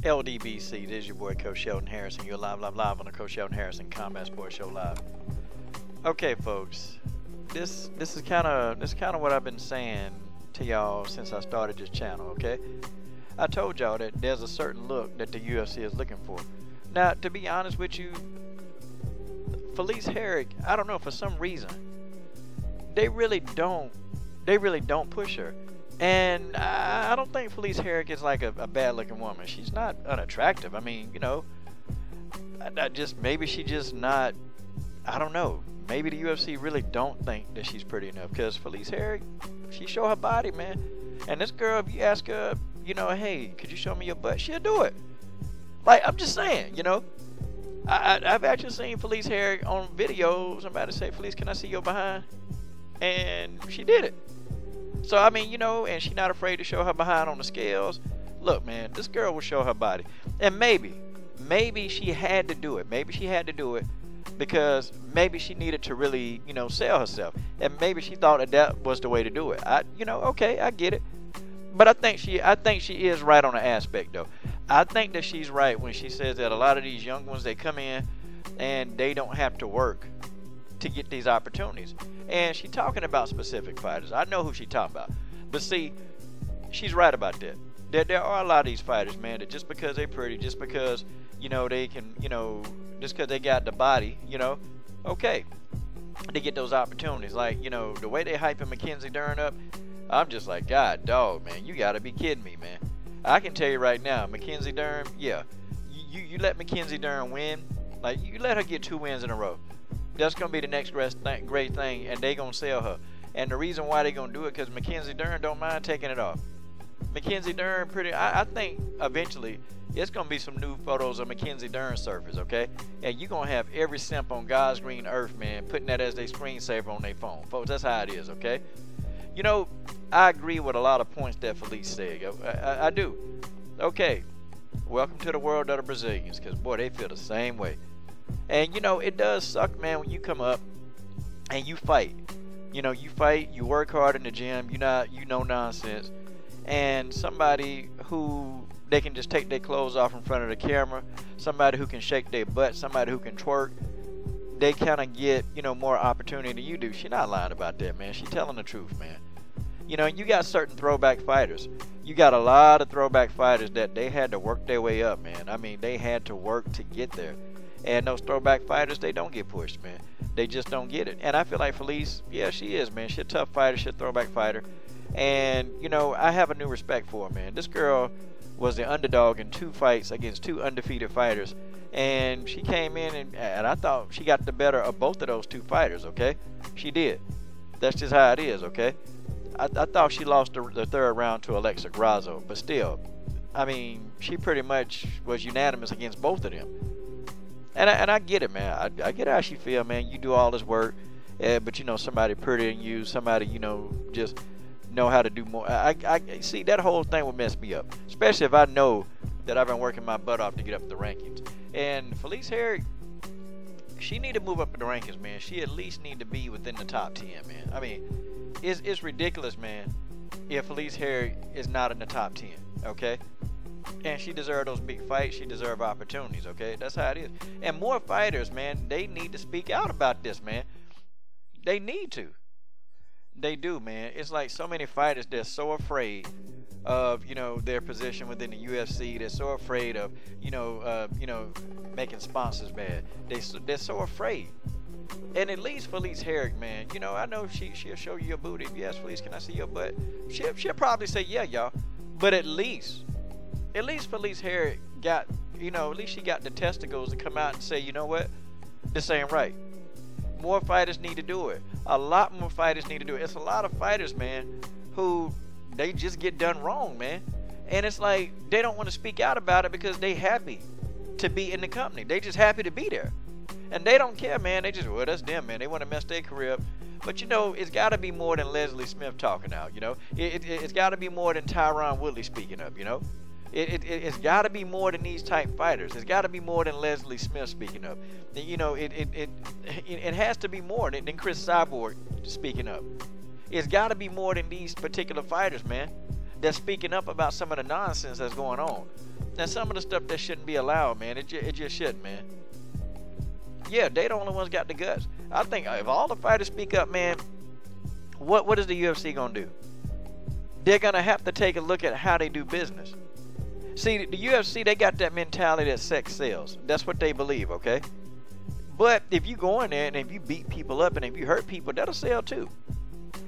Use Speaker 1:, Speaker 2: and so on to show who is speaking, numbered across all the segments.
Speaker 1: LDBC, this is your boy Coach Sheldon Harrison. You're live on the Coach Sheldon Harrison Combat Sports Show live. Okay, folks, this is kind of what I've been saying to y'all since I started this channel. Okay, I told y'all that there's a certain look that the UFC is looking for. Now, to be honest with you, Felice Herrig, I don't know, for some reason, they really don't push her. And I don't think Felice Herrig is like a bad-looking woman. She's not unattractive. I mean, you know, maybe she just not. I don't know. Maybe the UFC really don't think that she's pretty enough. Because Felice Herrig, she show her body, man. And this girl, if you ask her, you know, hey, could you show me your butt? She'll do it. Like, I'm just saying, you know. I've actually seen Felice Herrig on video. Somebody say, Felice, can I see your behind? And she did it. So, I mean, you know, and she's not afraid to show her behind on the scales. Look, man, this girl will show her body. And maybe she had to do it. Maybe she had to do it because maybe she needed to really, you know, sell herself. And maybe she thought that was the way to do it. You know, okay, I get it. But I think she is right on the aspect, though. I think that she's right when she says that a lot of these young ones, they come in and they don't have to work to get these opportunities. And she's talking about specific fighters. I know who she's talking about. But see, she's right about that. There are a lot of these fighters, man, that just because they're pretty, just because, you know, they can, you know, just because they got the body, you know, okay, they get those opportunities. Like, you know, the way they hyping Mackenzie Dern up, I'm just like, God, dog, man, you got to be kidding me, man. I can tell you right now, Mackenzie Dern, yeah, you let Mackenzie Dern win, like, you let her get 2 wins in a row. That's going to be the next great thing, and they going to sell her. And the reason why they going to do it, because Mackenzie Dern don't mind taking it off. Mackenzie Dern, I think eventually it's going to be some new photos of Mackenzie Dern surface, okay? And you're going to have every simp on God's green earth, man, putting that as their screensaver on their phone. Folks, that's how it is, okay? You know, I agree with a lot of points that Felice said. I do. Okay, welcome to the world of the Brazilians, because, boy, they feel the same way. And, you know, it does suck, man, when you come up and you fight. You know, you fight, you work hard in the gym, you know nonsense. And somebody who they can just take their clothes off in front of the camera, somebody who can shake their butt, somebody who can twerk, they kind of get, you know, more opportunity than you do. She's not lying about that, man. She's telling the truth, man. You know, you got certain throwback fighters. You got a lot of throwback fighters that they had to work their way up, man. I mean, they had to work to get there. And those throwback fighters, they don't get pushed, man. They just don't get it. And I feel like Felice, yeah, she is, man. She's a tough fighter. She's a throwback fighter. And, you know, I have a new respect for her, man. This girl was the underdog in 2 fights against 2 undefeated fighters. And she came in, and I thought she got the better of both of those 2 fighters, okay? She did. That's just how it is, okay? I thought she lost the 3rd round to Alexa Grasso. But still, I mean, she pretty much was unanimous against both of them. And I get it, man. I get how she feel, man. You do all this work, but you know somebody prettier than you, somebody, you know, just know how to do more. I see that whole thing would mess me up, especially if I know that I've been working my butt off to get up the rankings. And Felice Herrig, she need to move up in the rankings, man. She at least need to be within the top 10, man. I mean, it's ridiculous, man, if Felice Herrig is not in the top 10, okay? And she deserves those big fights. She deserves opportunities, okay? That's how it is. And more fighters, man, they need to speak out about this, man. They need to. They do, man. It's like so many fighters, they're so afraid of, you know, their position within the UFC. They're so afraid of, you know, making sponsors mad. They're so afraid. And at least Felice Herrig, man, you know, I know she'll show you your booty. If you ask Felice, can I see your butt? She'll probably say, yeah, y'all. But at least Felice Herrig got, you know, at least she got the testicles to come out and say, you know what, this ain't right. More fighters need to do it. A lot more fighters need to do it. It's a lot of fighters, man, who they just get done wrong, man. And it's like they don't want to speak out about it because they happy to be in the company. They just happy to be there. And they don't care, man. They just, well, that's them, man. They want to mess their career up. But, you know, it's got to be more than Leslie Smith talking out, you know. It's got to be more than Tyron Woodley speaking up, you know. It's got to be more than these type fighters. It's got to be more than Leslie Smith speaking up. You know, it has to be more than Chris Cyborg speaking up. It's got to be more than these particular fighters, man, that's speaking up about some of the nonsense that's going on. And some of the stuff that shouldn't be allowed, man, it just shouldn't, man. Yeah, they the only ones got the guts. I think if all the fighters speak up, man, what is the UFC gonna do? They're gonna have to take a look at how they do business. See, the UFC, they got that mentality that sex sells. That's what they believe, okay? But if you go in there and if you beat people up and if you hurt people, that'll sell too.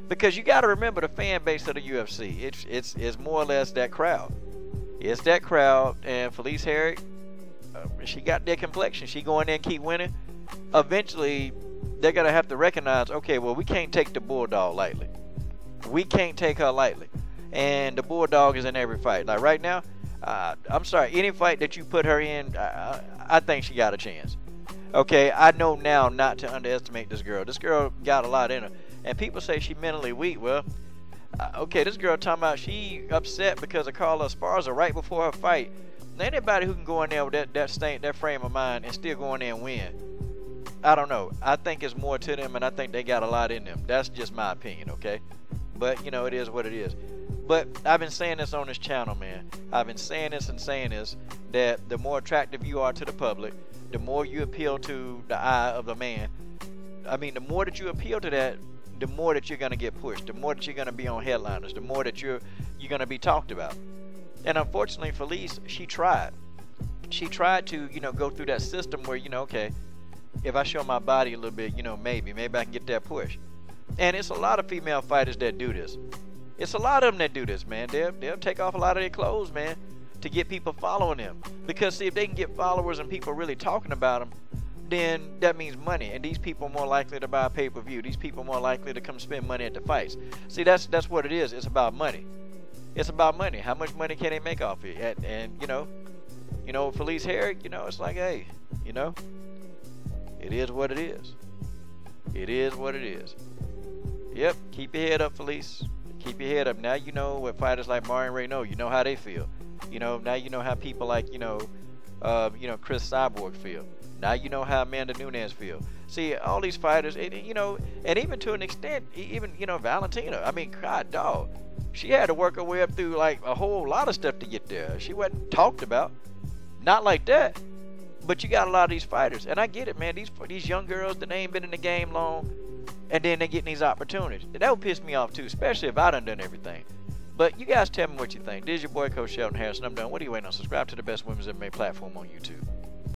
Speaker 1: Because you got to remember the fan base of the UFC. It's more or less that crowd. It's that crowd, and Felice Herrig, she got their complexion. She go in there and keep winning. Eventually, they're gonna have to recognize, okay, well, we can't take the Bulldog lightly. We can't take her lightly. And the Bulldog is in every fight. Like right now, I'm sorry, any fight that you put her in, I think she got a chance. Okay, I know now not to underestimate this girl. This girl got a lot in her. And people say she mentally weak. Well, okay, this girl talking about she upset because of Carla Esparza right before her fight. Anybody who can go in there with that frame of mind and still go in there and win, I don't know. I think it's more to them, and I think they got a lot in them. That's just my opinion, okay? But, you know, it is what it is. But I've been saying this on this channel, man. I've been saying this and saying this, that the more attractive you are to the public, the more you appeal to the eye of the man. I mean, the more that you appeal to that, the more that you're going to get pushed, the more that you're going to be on headliners, the more that you're going to be talked about. And unfortunately, Felice, she tried. She tried to, you know, go through that system where, you know, okay, if I show my body a little bit, you know, maybe I can get that push. And it's a lot of female fighters that do this. It's a lot of them that do this, man. They'll take off a lot of their clothes, man, to get people following them. Because, see, if they can get followers and people really talking about them, then that means money, and these people are more likely to buy a pay-per-view. These people are more likely to come spend money at the fights. See, that's what it is. It's about money. It's about money. How much money can they make off it? And you know, Felice Herrig, you know, it's like, hey, you know, it is what it is. It is what it is. Yep, keep your head up, Felice. Keep your head up. Now you know what fighters like Marion Renault, you know how they feel. You know, now you know how people like, you know, Chris Cyborg feel. Now you know how Amanda Nunes feel. See, all these fighters, you know, and even to an extent, even, you know, Valentina. I mean, God, dog. She had to work her way up through, like, a whole lot of stuff to get there. She wasn't talked about. Not like that. But you got a lot of these fighters. And I get it, man. These young girls that ain't been in the game long, and then they getting these opportunities. That would piss me off, too, especially if I done everything. But you guys tell me what you think. This is your boy, Coach Sheldon Harrison. I'm done. What are you waiting on? Subscribe to the best women's MMA platform on YouTube.